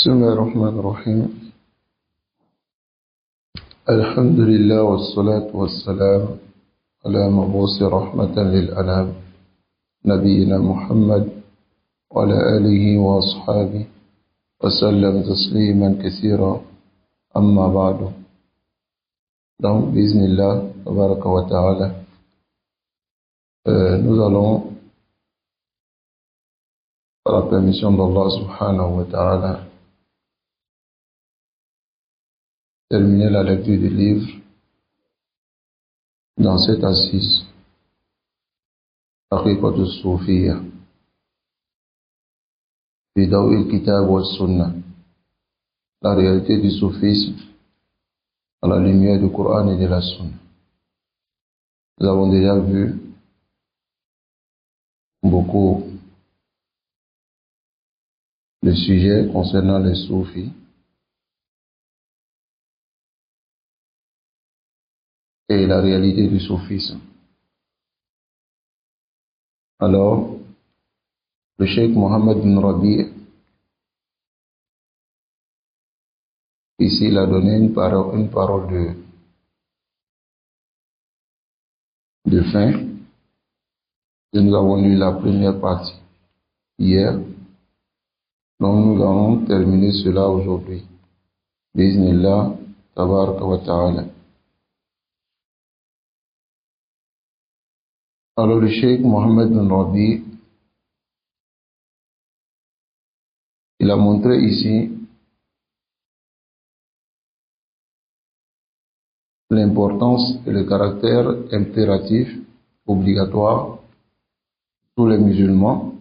بسم الله الرحمن الرحيم. الحمد لله والصلاة والسلام على مبعوث رحمة للأنام نبينا محمد وعلى آله وأصحابه وسلم تسليما كثيرا. أما بعد، donc bismillah tabaraka wa ta'ala, nous allons, par la permission d'Allah subhanahu wa ta'ala, terminer la lecture du livre dans cette assise, Haqiqat al-Soufiyya, fi Dawi al-Kitab wa Sunnah, la réalité du soufisme à la lumière du Coran et de la Sunna. Nous avons déjà vu beaucoup de sujets concernant les soufis et la réalité du soufisme. Alors, le cheikh Mohammed bin Rabi', ici, il a donné une parole de fin. Et nous avons lu la première partie hier. Donc nous allons terminer cela aujourd'hui. Bismillah, tabaraka wa ta'ala. Alors le cheikh Mohammed bin Rabi', il a montré ici l'importance et le caractère impératif, obligatoire, pour les musulmans,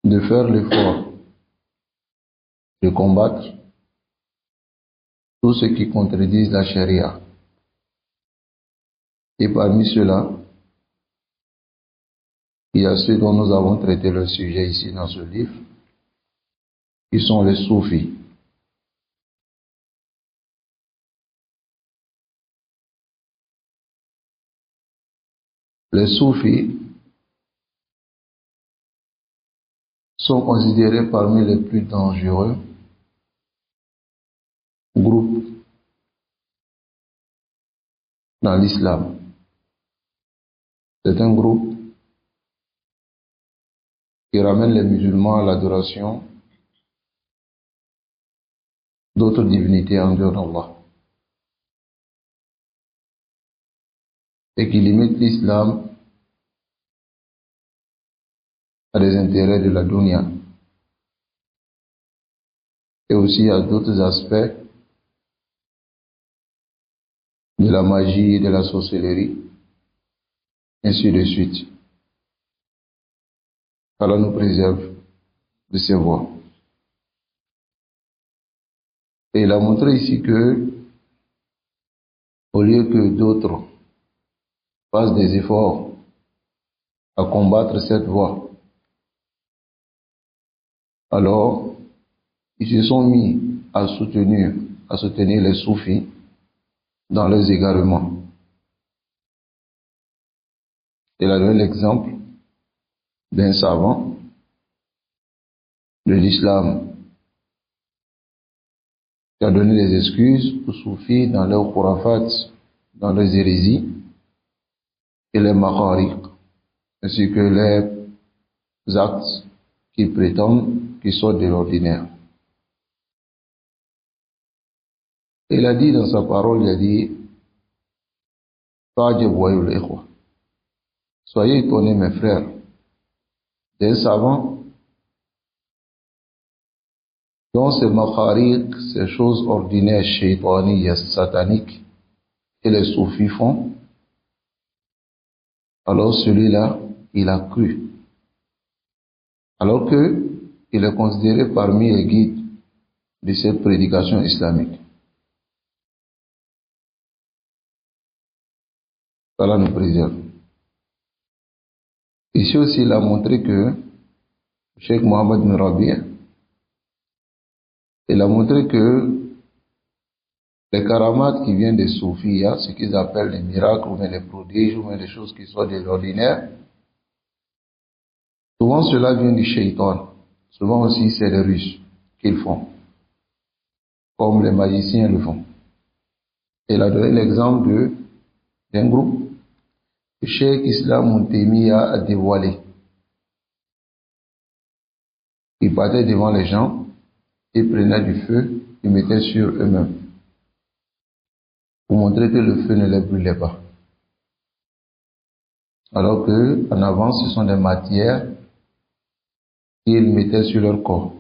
de faire l'effort de combattre tout ce qui contredisent la charia. Et parmi ceux-là, il y a ceux dont nous avons traité le sujet ici dans ce livre, qui sont les soufis. Les soufis sont considérés parmi les plus dangereux groupes dans l'islam. C'est un groupe qui ramène les musulmans à l'adoration d'autres divinités en dehors d'Allah et qui limite l'islam à des intérêts de la dunya et aussi à d'autres aspects de la magie et de la sorcellerie, ainsi de suite. Allah nous préserve de ces voies. Et il a montré ici que, au lieu que d'autres fassent des efforts à combattre cette voie, alors ils se sont mis à soutenir les soufis dans leurs égarements. Il a donné l'exemple d'un savant de l'islam qui a donné des excuses aux soufis dans leurs khurafat, dans leurs hérésies et les makhariq, ainsi que les actes qu'ils prétendent qui sortent de l'ordinaire. Il a dit dans sa parole, il a dit, soyez étonnés mes frères, d'un savant dont ces makhariq, ces choses ordinaires, shaytaniques, sataniques, et les soufis font, alors celui-là, il a cru. Alors que il est considéré parmi les guides de cette prédication islamique. Allah nous préserve. Ici aussi, il a montré que Cheikh Mohammed bin Rabi', il a montré que les karamats qui viennent des soufis, ce qu'ils appellent les miracles, ou bien les prodiges, ou bien les choses qui sortent de l'ordinaire, souvent cela vient du shaitan, Souvent aussi, c'est les Russes qui le font, comme les magiciens le font. Il a donné l'exemple d'un groupe que Cheikh Islam Taymiyyah a dévoilé. Ils partaient devant les gens, ils prenaient du feu, ils mettaient sur eux-mêmes, pour montrer que le feu ne les brûlait pas. Alors que, en avant, ce sont des matières qu'ils mettaient sur leur corps.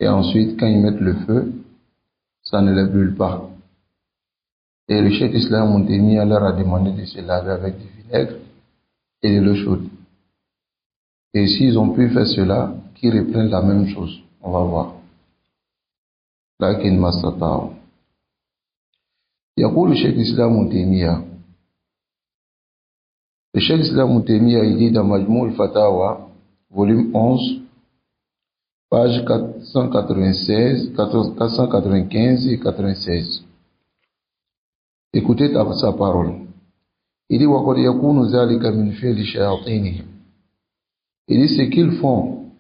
Et ensuite, quand ils mettent le feu, ça ne les brûle pas. Et le Cheikh Islam Taymiyyah leur a demandé de se laver avec du vinaigre et de l'eau chaude. Et s'ils ont pu faire cela, qu'ils reprennent la même chose. On va voir. لكن ما استطاعوا. يقول الشيخ الإسلام تيمية الشيخ الإسلام تيمية il dit dans Majmou al-Fatawa, volume 11, page 496, 495 et 96. Écoutez sa parole. Il dit وَقَدْ يَكُونُ ذَلِكَ مِنْ فِعْلِ شَيَاطِينِهِمْ. Il dit ce qu'ils font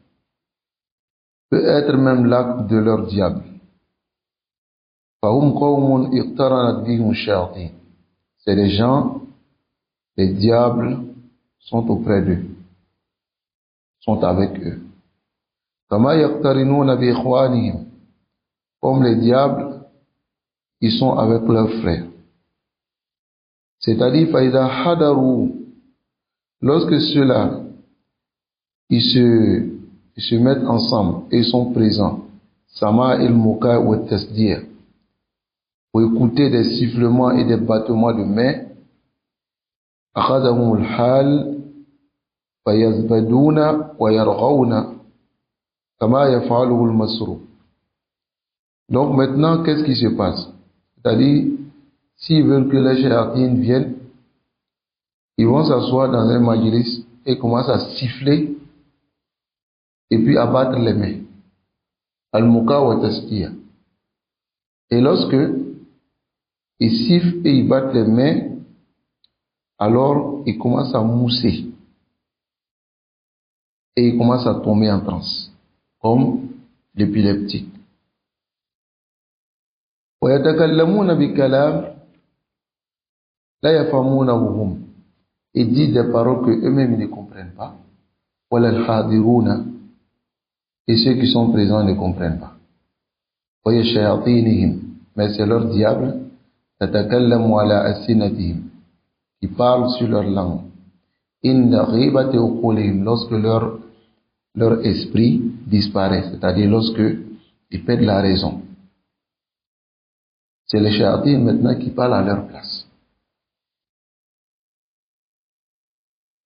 peut être même l'acte de leur diable. فَهُمْ قَوْمٌ اقْتَرَنَتْ بِهِمُ الشَّيَاطِينَ. C'est les gens, les diables sont auprès d'eux, sont avec eux. كَمَا يَقْتَرِنُونَ بِإِخْوَانِهِمْ. Comme les diables, ils sont avec leurs frères. C'est-à-dire, فَإِذَا حَضَرُوا. Lorsque ceux-là, ils se mettent ensemble et ils sont présents, Sama il-Muka ou Tasdir, pour écouter des sifflements et des battements de mains, أخذهم الحال فيزبدون ويرغون كما يفعله المسروق. Donc maintenant, qu'est-ce qui se passe? C'est-à-dire, s'ils veulent que les shayatines viennent, ils vont s'asseoir dans un majlis et commencent à siffler et puis à battre les mains. Al-Muka wa Tasdir. Et lorsque ils sifflent et ils battent les mains, alors ils commencent à mousser et ils commencent à tomber en transe, comme l'épileptique. وَيَتَكَلَّمُونَ بِكَلَامٍ لَا يَفْهَمُونَهُ هُمْ. Ils disent des paroles que eux-mêmes ne comprennent pas. وَلَا الْحَاضِرُونَ. Et ceux qui sont présents ne comprennent pas. وَيَا شَيَاطِينِهِمْ. Mais c'est leur diable. تَتَكَلَّمُ عَلَى أَلْسِنَتِهِمْ. Qui parlent sur leur langue. إِنَّ غِيبَةِ عُقُولِهِمْ. Lorsque leur esprit disparaît, c'est-à-dire lorsque ils perdent la raison. C'est les shayatines maintenant qui parlent à leur place.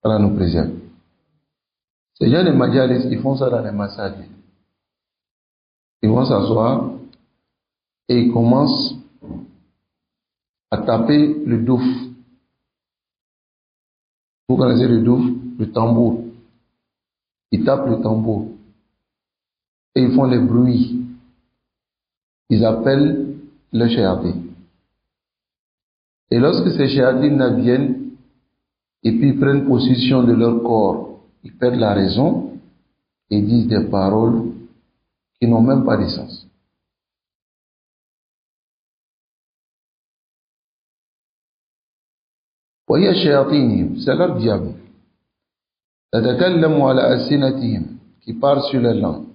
Allah nous préserve. Ces gens de majalis, ils font ça dans les massages. Ils vont s'asseoir et ils commencent à taper le douf. Vous connaissez le douf, le tambour. Ils tapent le tambour et ils font les bruits. Ils appellent le shayatin. Et lorsque ces shayatines viennent et puis prennent possession de leur corps, ils perdent la raison et disent des paroles qui n'ont même pas de sens. وهي شياطينهم, c'est leur diable. تتكلم على ألسنتهم, qui parle sur les langues.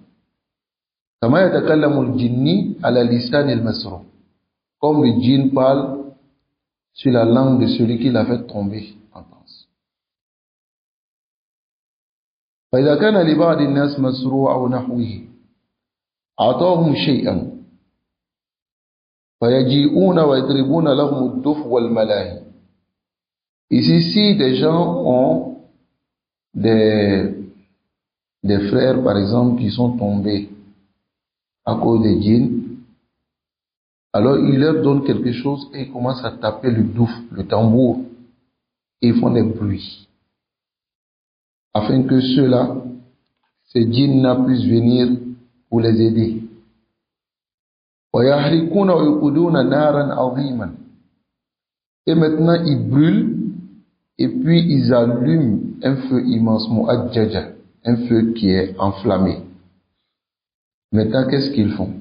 كما يتكلم الجني على لسان المسروق, comme le djinn parle sur la langue de celui qui l'a fait tomber en transe. فإذا كان لبعض الناس مسروع أو نحوه أعطاهم شيئا فيجيئون ويضربون لهم الدف والملاهي. Ici, si des gens ont des frères, par exemple, qui sont tombés à cause des djinns, alors ils leur donnent quelque chose et ils commencent à taper le douf, le tambour, et ils font des bruits, afin que ceux-là, ces djinns-là, puissent venir pour les aider. وَيَحْرِقُونَ وَيُقُودُونَ نَارًا عَظِيمًا. Et maintenant, ils brûlent, et puis ils allument un feu immense, mu'ajjaja, un feu qui est enflammé. Maintenant, qu'est-ce qu'ils font?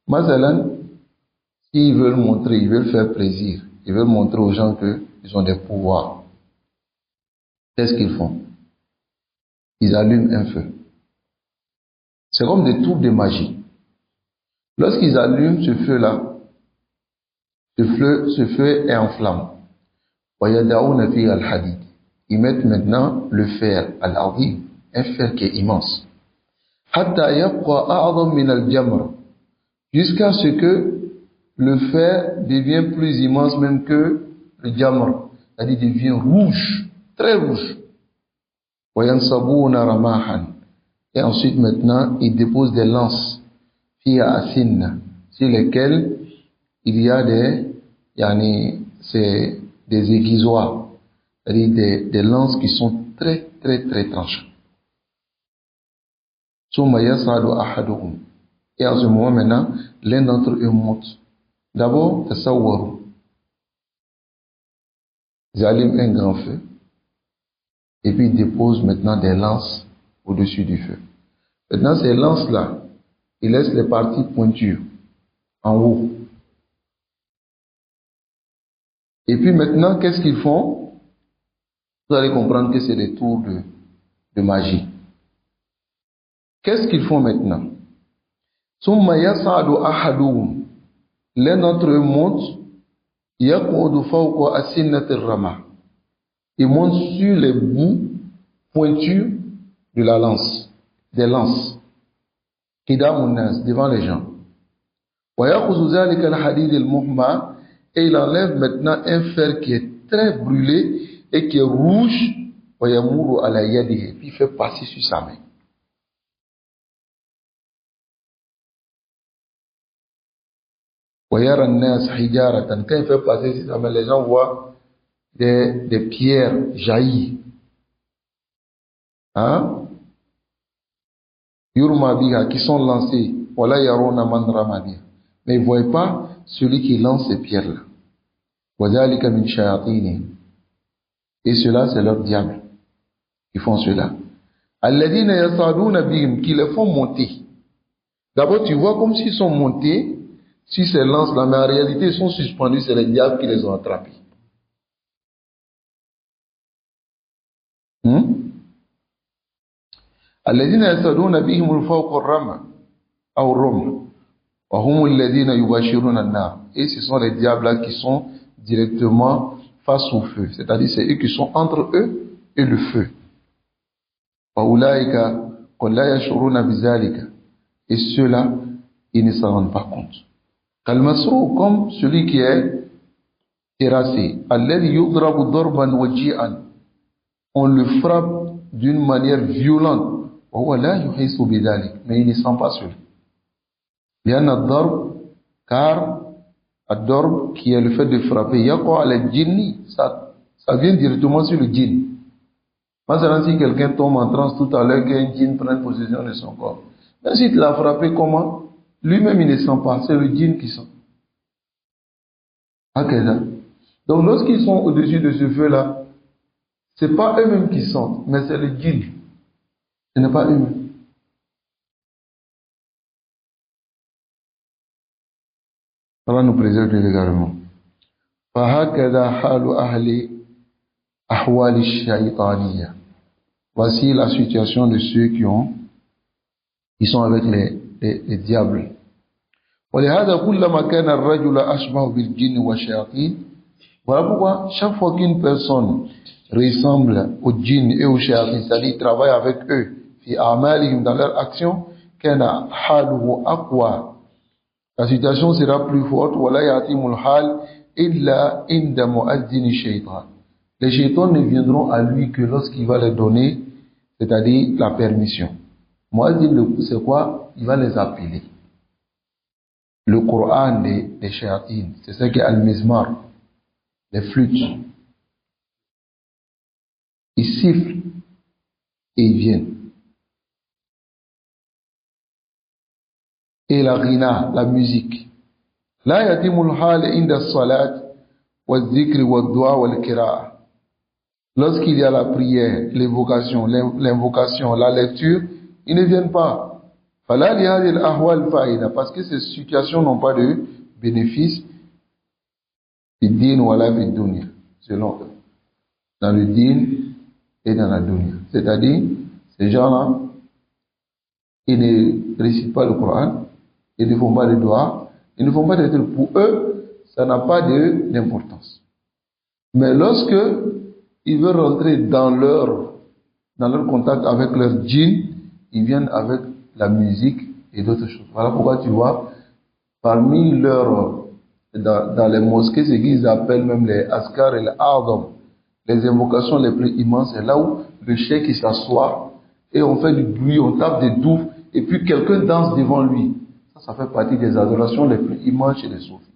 Masalan, s'ils veulent montrer, ils veulent faire plaisir, ils veulent montrer aux gens qu'ils ont des pouvoirs. Qu'est-ce qu'ils font? Ils allument un feu. C'est comme des tours de magie. Lorsqu'ils allument ce feu-là, ce feu est enflammé. Ils mettent maintenant le fer, al-azim, un fer qui est immense. Jusqu'à ce que le fer devienne plus immense même que le jamr, c'est-à-dire devient rouge, très rouge. Et ensuite maintenant, ils déposent des lances sur lesquelles il y a des aiguisoirs, c'est-à-dire des lances qui sont très très très tranchées. Et en ce moment maintenant, l'un d'entre eux monte. D'abord, ils allument un grand feu et puis ils déposent maintenant des lances au-dessus du feu. Maintenant, ces lances-là, ils laissent les parties pointues en haut. Et puis maintenant, qu'est-ce qu'ils font? Vous allez comprendre que c'est des tours de magie. Qu'est-ce qu'ils font maintenant? L'un d'entre eux monte, il monte sur les bouts pointus de la lance, des lances, devant les gens. Et il enlève maintenant un fer qui est très brûlé et qui est rouge, puis il fait passer sur sa main. Quand il fait passer sur sa main, les gens voient des pierres jaillir. Hein? Yurma biha, qui sont lancées. Mais ils ne voient pas celui qui lance ces pierres-là. Et cela, c'est leur diable qui font cela. Qui les font monter. D'abord, tu vois comme s'ils sont montés sur ces lances-là, mais en réalité, ils sont suspendus, c'est les diables qui les ont attrapés. الذين يصعدون بهم الفوق الرمى أو الرمى وهم الذين يباشرون النار. Et ce sont les diables là qui sont directement face au feu, c'est-à-dire c'est eux qui sont entre eux et le feu. وأولئك قل لا يشعرون بذلك. Et ceux-là, ils ne s'en rendent pas compte. كالمسروق, comme celui qui est terrassé. الذي يضرب ضربا وجيئا. On le frappe d'une manière violente. Mais il ne sent pas cela. Car ad-darb, qui est le fait de frapper, ça vient directement sur le djinn. Maintenant, si quelqu'un tombe en transe tout à l'heure, qu'un djinn prenne possession de son corps, même si tu l'as frappé, comment? Lui-même il ne sent pas, c'est le djinn qui sent. Donc lorsqu'ils sont au-dessus de ce feu-là, ce n'est pas eux-mêmes qui sentent, mais c'est le djinn. Ce n'est pas eux-mêmes. Allah nous préserve également. Voici la situation de ceux qui sont avec les diables. Voilà pourquoi chaque fois qu'une personne ressemble aux djinns et aux shayatin, c'est-à-dire travaille avec eux dans leur action, la situation sera plus forte. Les shaitans ne viendront à lui que lorsqu'il va les donner, c'est-à-dire la permission. Muazzin, c'est quoi? Il va les appeler. Le Coran des shayatin, c'est ça qui est al-mizmar, les flûtes. Ils sifflent et ils viennent. Et la ghina, la musique. La yatimul hal inda salat wa dhikri wa dua wa al-kira'a. Lorsqu'il y a la prière, l'évocation, l'invocation, la lecture, ils ne viennent pas. Parce que ces situations n'ont pas de bénéfice, selon eux, dans le din et dans la dunya. C'est-à-dire, ces gens-là, ils ne récitent pas le Coran, ils ne font pas de doigts, ils ne font pas de trucs. Pour eux, ça n'a pas d'importance. Mais lorsque ils veulent rentrer dans leur contact avec leur djinn, ils viennent avec la musique et d'autres choses. Voilà pourquoi tu vois, parmi dans les mosquées, ce qu'ils appellent même les askar et les ardom, les invocations les plus immenses, c'est là où le cheikh il s'assoit et on fait du bruit, on tape des douves et puis quelqu'un danse devant lui. Ça fait partie des adorations les plus immenses chez les soufis.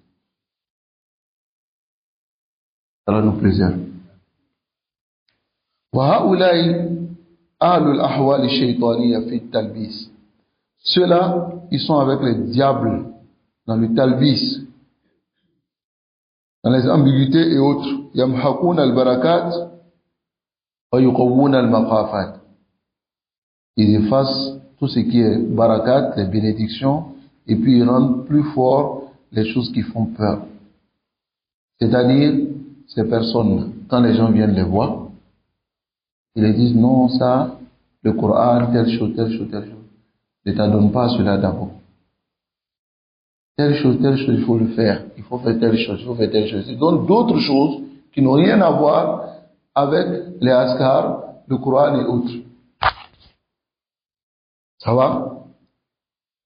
Allah nous préserve. Ceux-là, ils sont avec les diables dans le talbis, dans les ambiguïtés et autres. Yamhaqoun al-barakat wa yuqawwun al-maqafat. Ils effacent tout ce qui est barakat, les bénédictions, et puis ils rendent plus fort les choses qui font peur. C'est-à-dire, ces personnes, quand les gens viennent les voir, ils leur disent non, ça, le Coran, telle chose, telle chose, telle chose. Ne t'adonne pas à cela d'abord. Telle chose, il faut le faire. Il faut faire telle chose, il faut faire telle chose. Ils donnent d'autres choses qui n'ont rien à voir avec les askars, le Coran et autres. Ça va?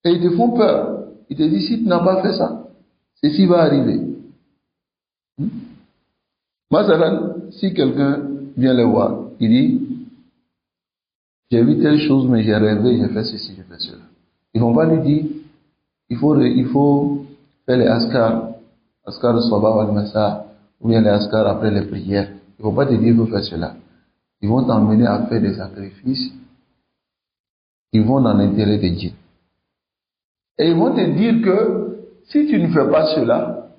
Et ils te font peur. Ils te disent, si tu n'as pas fait ça, ceci va arriver. Masalan, si quelqu'un vient les voir, il dit, j'ai vu telle chose, mais j'ai rêvé, j'ai fait ceci, j'ai fait cela. Ils vont pas lui dire, il faut faire les askars de Sabah wal Masa, ou bien les askars après les prières. Ils vont pas te dire, il faut faire cela. Ils vont t'emmener à faire des sacrifices. Ils vont dans l'intérêt de Dieu. Et ils vont te dire que, si tu ne fais pas cela,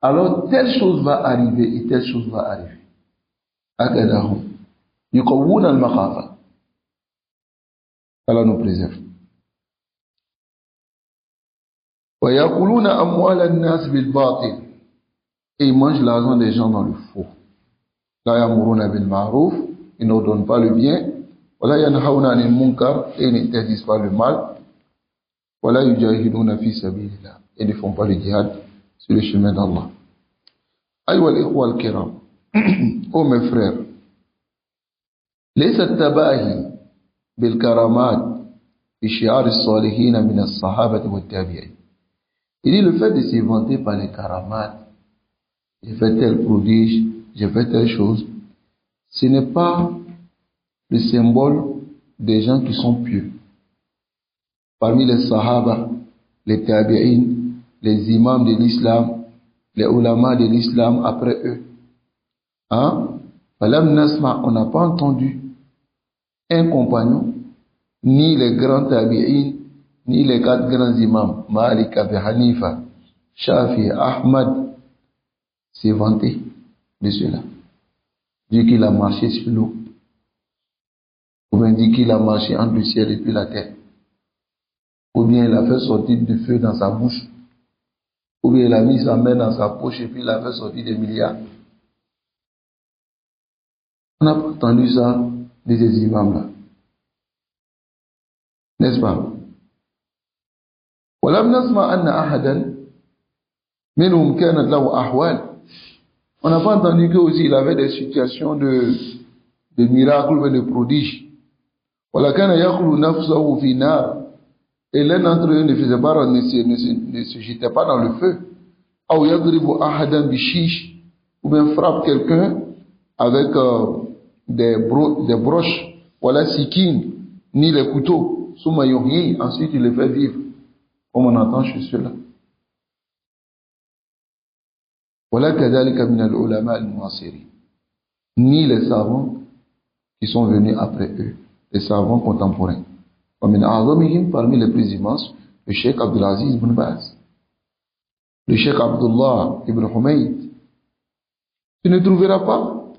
alors telle chose va arriver et telle chose va arriver. Akadahum. Yuqawwuna al-maqafa. Allah nous préserve. Wa yaquluna amwal an-nas bil batil. Et ils mangent l'argent des gens dans le faux. La yamuruna bil ma'ruf. Ils n'ordonnent pas le bien. Wa la yanhauna anil munkar. Et ils n'interdisent pas le mal. Wa la yujahiduna fi sabilillah. Et ils ne font pas le djihad sur le chemin d'Allah. Aïwa al-ikhwa al-kiram. Oh mes frères. ليس التباهي بالكرامات في شعار الصالحين من الصحابة والتابعين. Il dit le fait de se vanter par les karamat, j'ai fait tel prodige, j'ai fait telle chose, ce n'est pas le symbole des gens qui sont pieux. Parmi les sahaba, les tabi'in, les imams de l'islam, les ulama de l'islam après eux. Hein? On n'a pas entendu un compagnon, ni les grands tabi'in, ni les 4 grands imams, Malik, Abi Hanifa, Shafi, Ahmad, s'est vanté de cela. Dit qu'il a marché sur l'eau. Ou bien dit qu'il a marché entre le ciel et puis la terre. Ou bien il a fait sortir du feu dans sa bouche. Ou bien il a mis sa main dans sa poche et puis il a fait sortir des milliards. On n'a pas entendu ça de ces imams-là. N'est-ce pas? ولم نسمع أن أحدا منهم كانت له أحوال. On n'a pas entendu que aussi il avait des situations de miracles ou de prodiges. ولكن يخلو نفسه في نار. Et l'un d'entre eux ne faisait pas, ne se jetait pas dans le feu. أو يضرب أحدا بشيش. Ou bien frappe quelqu'un avec des broches. Voilà sikin, ni les couteaux. Souma yuhyi, ensuite il les fait vivre. Comme on entend chez ceux-là. Voilà كذلك من العلماء المعاصرين. Ni les savants qui sont venus après eux, les savants contemporains. ومن أعظمهم, parmi les plus immenses, le Cheikh Abdulaziz ibn Baz, le Cheikh Abdullah ibn Humayd. Tu ne trouveras pas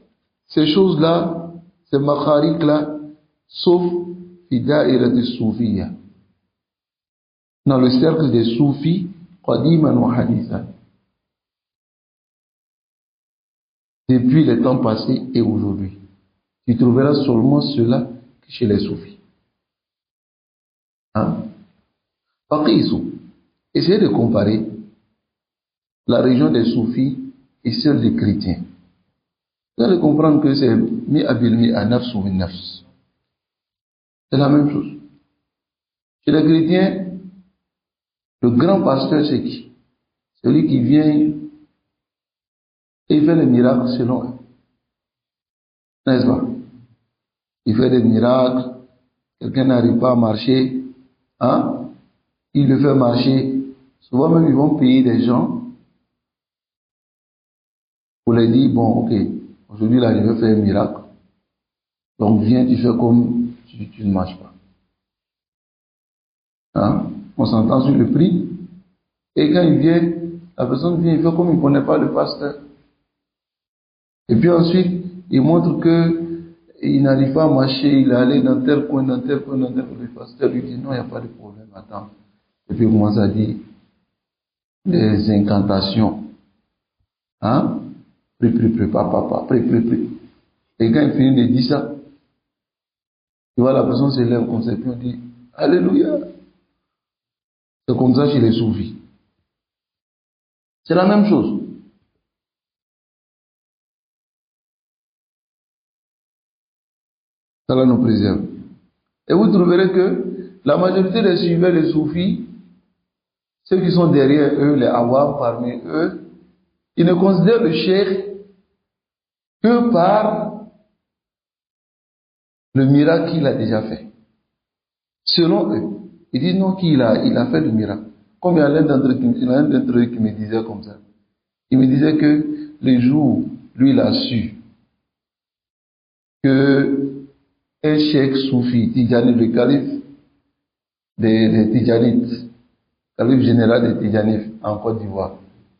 ces choses-là, ces makhariq-là, sauf fi da'irat al-soufiyya, dans le cercle des soufis, qadiman wa hadithan, depuis les temps passés et aujourd'hui. Tu trouveras seulement cela chez les soufis. Hein? Essayez de comparer la région des soufis et celle des chrétiens. Vous allez comprendre que c'est mi abil mi anafs ou min nafs. C'est la même chose. Chez les chrétiens, le grand pasteur, c'est qui? Celui qui vient et il fait les miracles selon eux. N'est-ce pas? Il fait des miracles, quelqu'un n'arrive pas à marcher, hein? Il le fait marcher. Souvent même, ils vont payer des gens pour leur dire, bon, ok, aujourd'hui, là, je vais faire un miracle. Donc, viens, tu fais comme tu ne marches pas. Hein? On s'entend sur le prix. Et quand il vient, la personne vient, il fait comme il ne connaît pas le pasteur. Et puis ensuite, il montre que il n'arrive pas à marcher, il est allé dans tel coin, dans tel coin, dans tel coin. Le pasteur lui dit, non, il n'y a pas de problème, attends. Et puis il commence à dire des incantations. Hein? Prie, papa, prie. Et quand il finit de dire ça, tu vois, la personne se lève comme ça, et puis on dit, Alléluia. C'est comme ça chez les soufis. C'est la même chose. Ça nous préserve. Et vous trouverez que la majorité des suiveurs des soufis, ceux qui sont derrière eux, les awam parmi eux, ils ne considèrent le cheikh que par le miracle qu'il a déjà fait. Selon eux, ils disent non qu'il a fait le miracle. Comme il y a l'un d'entre eux qui me disait comme ça. Il me disait que le jour, lui, il a su que un cheikh soufi, Tidjani, le calife des Tidjanites, calife général des Tidjanites en Côte d'Ivoire,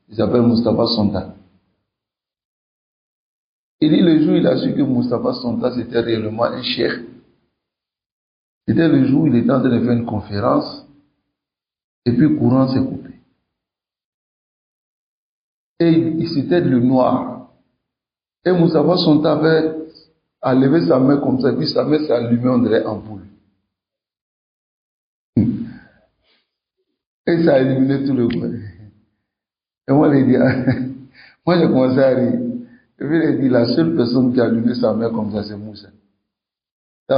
il s'appelle Moustapha Sonta. Il dit le jour où il a su que Moustapha Sonta c'était réellement un cheikh, c'était le jour où il était en train de faire une conférence, et puis le courant s'est coupé. Et il c'était le noir. Et Moustapha Sonta avait à lever sa main comme ça, et puis sa main s'est allumée, on dirait ampoule. Et ça a éliminé tout le coin. Et moi, j'ai dit, moi j'ai commencé à rire. Et puis il a dit, la seule personne qui a allumé sa main comme ça, c'est Moussa. Et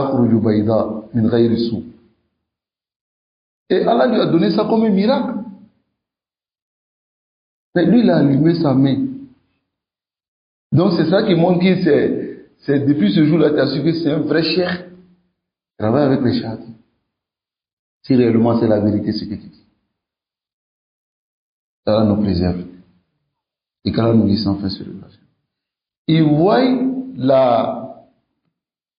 Allah lui a donné ça comme un miracle. Mais lui, il a allumé sa main. Donc c'est ça qui montre que c'est depuis ce jour-là, tu as su que c'est un vrai cheikh. Travaille avec les chats. Si réellement c'est la vérité, ce que tu dis. Allah nous préserve. Et qu'Allah nous laisse enfin sur le place. Il voit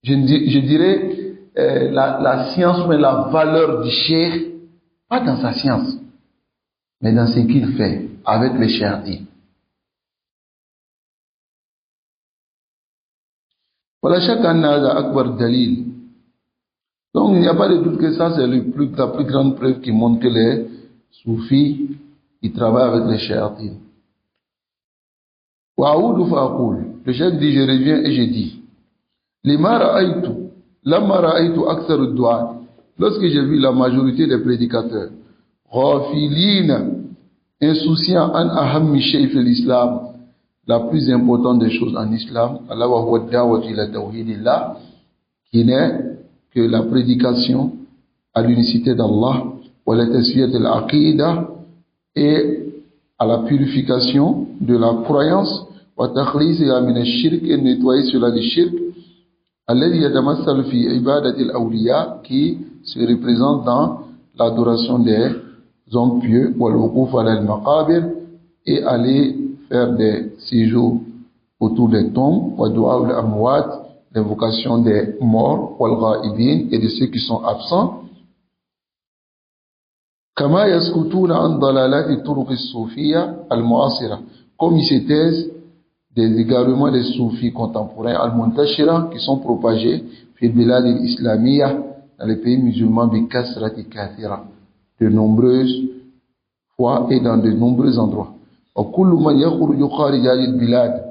je dirais, la science, mais la valeur du cheikh, pas dans sa science, mais dans ce qu'il fait avec les cheikhs. Voilà, chaque anna akbar dalil. Donc il n'y a pas de doute que ça c'est la plus grande preuve qui montre que les soufis, ils travaillent avec les cheikhs. Wa'oudou fa'akoul. Le cheikh dit, je reviens et je dis, lorsque j'ai vu la majorité des prédicateurs, insouciants an ahammi shay fil islam, la plus importante des choses en islam, Allah wa huwa da'watu ila tawhidillah, qui n'est que la prédication à l'unicité d'Allah, wa la tasfiyat al-aqidah, et à la purification de la croyance, wa takhlisha min ash-shirk, et nettoyer cela du shirk, alladhi yatamassalu fi ibadati al-awliya, qui se représente dans l'adoration des hommes pieux, wal wuquf ala al-maqabir, et aller faire des séjours autour des tombes, wa du'a al-amwat, l'invocation des morts, wal ghaibin, et de ceux qui sont absents. Kama yaskutuna an dalalati turuq as-soufiyya al-mu'asira, comme ils se taisent des égarements des soufis contemporains al-muntashira qui sont propagés fi bilad al-islamiyya dans les pays musulmans bi kasrati kathira de nombreuses fois et dans de nombreux endroits. Wa kullu man yakhruju kharij al-bilad,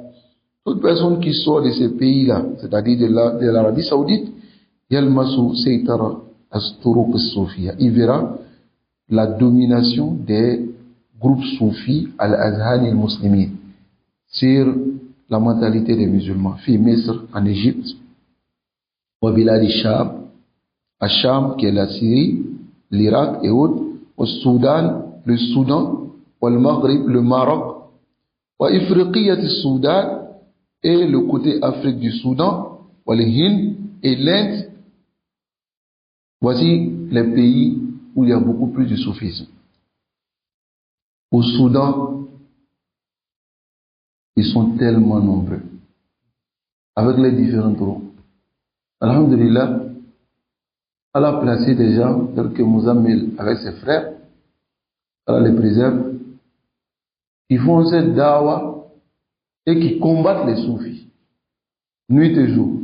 toute personne qui sort de ces pays-là, c'est-à-dire de l'Arabie Saoudite, yalmasu saytara as-turuq as-soufiyya, il verra la domination des groupes soufis al-azhan al-muslimin sur la mentalité des musulmans. Fi Misr, en Égypte, wa bilad al-Sham, à Cham, qui est la Syrie, l'Irak et autres, au Soudan, le Soudan, wal Maghrib, le Maroc, wa Ifriqiyat al-Soudan, et le côté Afrique du Soudan, wal Hind et l'Inde. Voici les pays où il y a beaucoup plus de soufisme. Au Soudan, ils sont tellement nombreux, avec les différents groupes. Alhamdulillah, Allah a placé des gens tels que Mouzammil avec ses frères, Allah les préserve, qui font cette dawa et qui combattent les soufis, nuit et jour.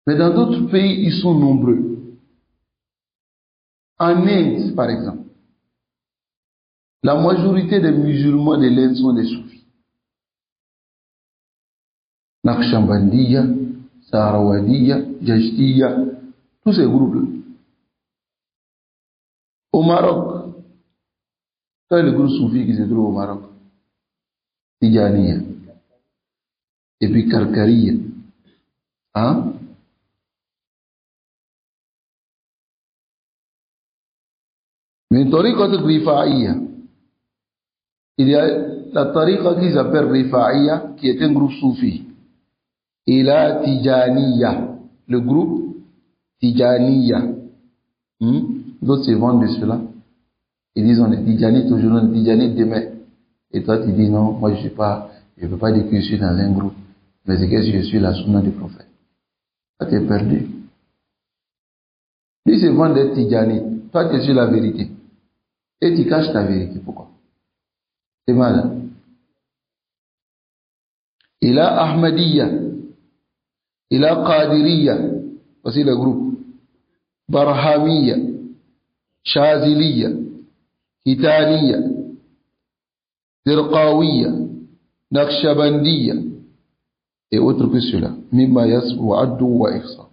Mais dans d'autres pays, ils sont nombreux. En Inde, par exemple, la majorité des musulmans de l'Inde sont des soufis. Naqshbandiya, Sahrawardiya, Jashtiya, tous ces groupes-là. Au Maroc, quel est le groupe soufi qui se trouve au Maroc? Tijaniya. Et puis Karkariya. Hein? Mais tariqa Rifa'iyya. Il y a la tariqa qui s'appelle Rifa'iyya, qui est un groupe soufi. Et la Tijaniya, le groupe Tijaniya. D'autres se vendent de cela. Ils disent on est Tijani toujours, on est Tijani demain. Et toi tu dis non, moi je ne peux pas dire que je suis dans un groupe. Mais c'est que je suis la sunna du prophète. Toi tu es perdu. Lui se vend d'être Tijani. Toi tu es sur la vérité. Et tu caches ta vérité. Pourquoi? C'est mal. Il a Ahmadiyya. Il a Qadiriyya. Voici le groupe. Barhamiyya. Shaziliyya. Hitaniyya. Dirqawiyya. Naqshbandiyya. Et autres que cela. Mimma yasbu wa addu wa ihsa.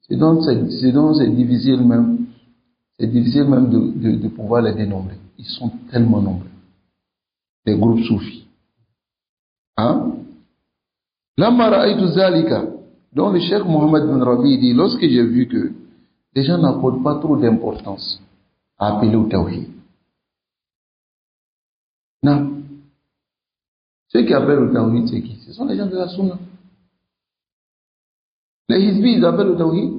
C'est donc c'est difficile même. C'est difficile même de pouvoir les dénombrer. Ils sont tellement nombreux. Les groupes soufis. Hein? Lamma ra'aytu zalika. Donc le cheikh Mohammed bin Rabi dit, lorsque j'ai vu que les gens n'accordent pas trop d'importance à appeler au tawhid. Non. Ceux qui appellent au tawhid, c'est qui? Ce sont les gens de la sunna. Les hizbis, ils appellent au tawhid.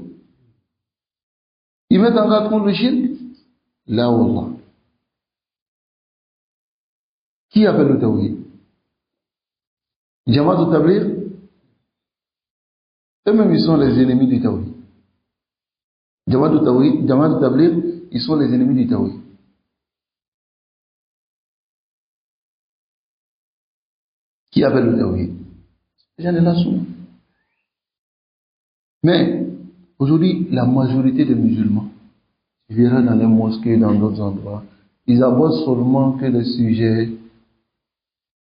Ils mettent en garde contre le shirk. La wallah. Qui appelle au tawhid? Jamaat al-Tabligh. Eux-mêmes, ils sont les ennemis du tawhid. Jamaat al-Tabligh, ils sont les ennemis du tawhid. Qui appelle le tawhid? Les gens de la sunna. Mais, aujourd'hui, la majorité des musulmans, tu verras dans les mosquées, dans d'autres endroits, ils abordent seulement que le sujet,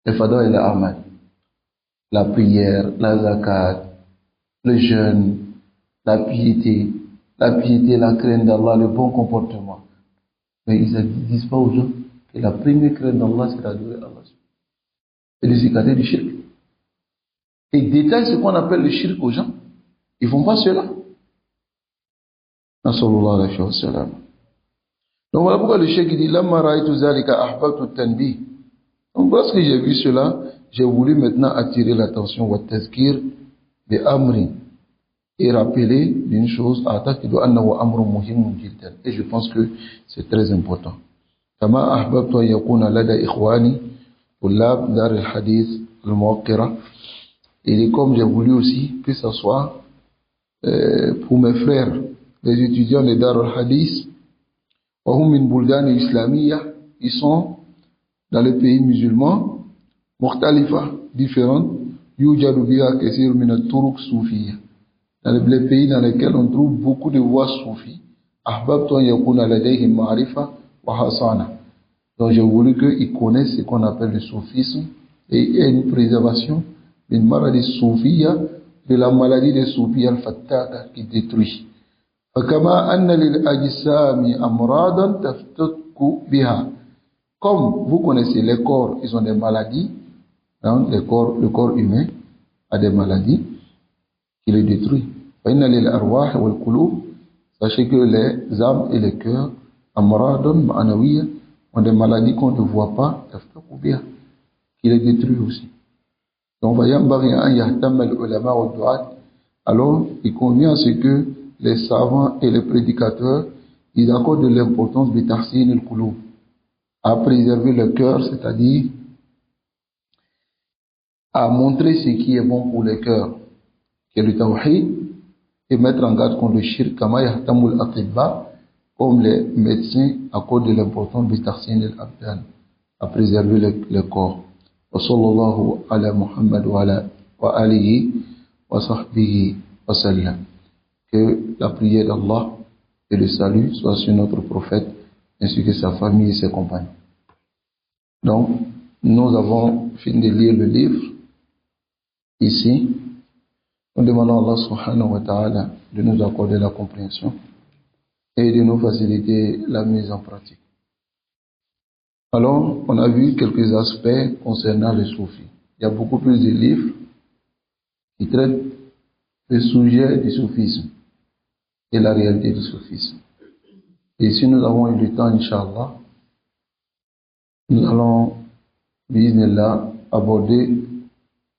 le fada et le amal. La prière, la zakat, le jeûne, la piété, la crainte d'Allah, le bon comportement. Mais ils ne disent pas aux gens que la première crainte d'Allah, c'est d'adorer Allah. C'est de s'écarter du shirk. Et ils détaillent ce qu'on appelle le shirk aux gens. Ils ne font pas cela. Nasallallahu alayhi wa sallam. Donc voilà pourquoi le cheikh dit Lamma ra'aytu zalika ahbabtu tanbih. Donc lorsque j'ai vu cela, j'ai voulu maintenant attirer l'attention wa tazkir bi amri et rappeler d'une chose a'taqidu annahu amrun muhimun jiddan. Et je pense que c'est très important. Kama ahbabtu an yakuna lada ikhwani tullab dar al-hadith al-muwaqqira. Et comme j'ai voulu aussi que ça soit pour mes frères, les étudiants de Dar al-Hadith, ils sont dans les pays musulmans, مختلفة différentes يوجد بها كثير من الطرق الصوفية. Dans les pays dans lesquels on trouve beaucoup de voies soufis, أحببت أن يكون لديهم معرفة وحصانة. Donc j'ai voulu qu'ils connaissent ce qu'on appelle le soufisme et il y a une préservation d'une maladie soufia, de la maladie des soufis al-fattaka qui détruit. فكما أن للأجسام أمراضا تفتك بها. Comme vous connaissez les corps, ils ont des maladies, hein, le corps humain a des maladies qui les détruisent. فإن للأرواح والقلوب, sachez que les âmes et les cœurs أمراض معنوية ont des maladies qu'on ne voit pas, تفتك بها, qui les détruisent aussi. Donc, alors, il convient à ce que les savants et les prédicateurs, ils accordent de l'importance de tahsin al-qulub, à préserver le cœur, c'est-à-dire à montrer ce qui est bon pour le cœur, qui est le tawhid, et mettre en garde contre le shirk, comme les médecins accordent de l'importance de tahsin al-abdan, à préserver le corps. وصلى الله على محمد وعلى وآله وصحبه وسلم. Que la prière d'Allah et le salut soient sur notre prophète ainsi que sa famille et ses compagnons. Donc, nous avons fini de lire le livre ici. Nous demandons à Allah subhanahu wa ta'ala de nous accorder la compréhension et de nous faciliter la mise en pratique. Alors, on a vu quelques aspects concernant les soufis. Il y a beaucoup plus de livres qui traitent le sujet du soufisme et la réalité du soufisme. Et si nous avons eu le temps, Inch'Allah, nous allons, bismillah, aborder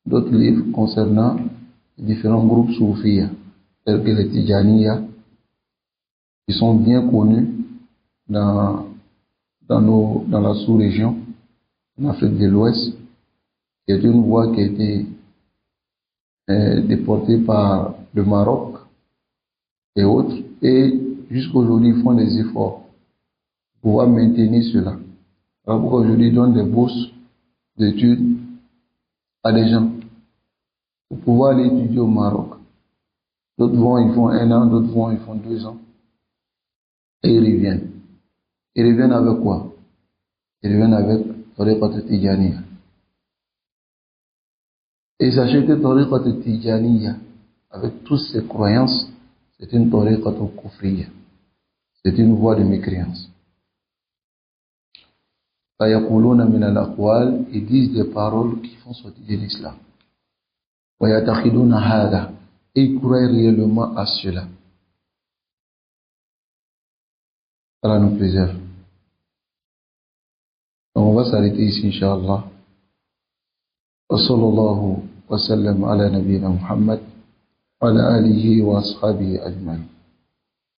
d'autres livres concernant les différents groupes soufis, tels que les Tijaniya, qui sont bien connus dans la sous-région, en Afrique de l'Ouest, qui est une voie qui a été déportée par le Maroc et autres, et jusqu'aujourd'hui ils font des efforts pour pouvoir maintenir cela. Alors pourquoi aujourd'hui ils donnent des bourses d'études à des gens pour pouvoir aller étudier au Maroc. D'autres vont, ils font 1 an, d'autres vont, ils font 2 ans, et ils reviennent. Ils reviennent avec quoi? Ils reviennent avec Tariqat Tijaniya. Et sachez que Tariqat Tijaniya, avec toutes ses croyances, c'est une Tariqat Kufriya. C'est une voie de mécréance. فَيَقُولُونَ مِنَ الْأَقْوَالِ, ils disent des paroles qui font sortir de l'islam. وَيَتَخِذُونَ هَذَا, et ils croient réellement à cela. Allah nous préserve. Donc on va s'arrêter ici, Inch'Allah. Wa sallallahu wa sallam ala nabiyyina Muhammad wa ala alihi wa ashabihi ajma'in.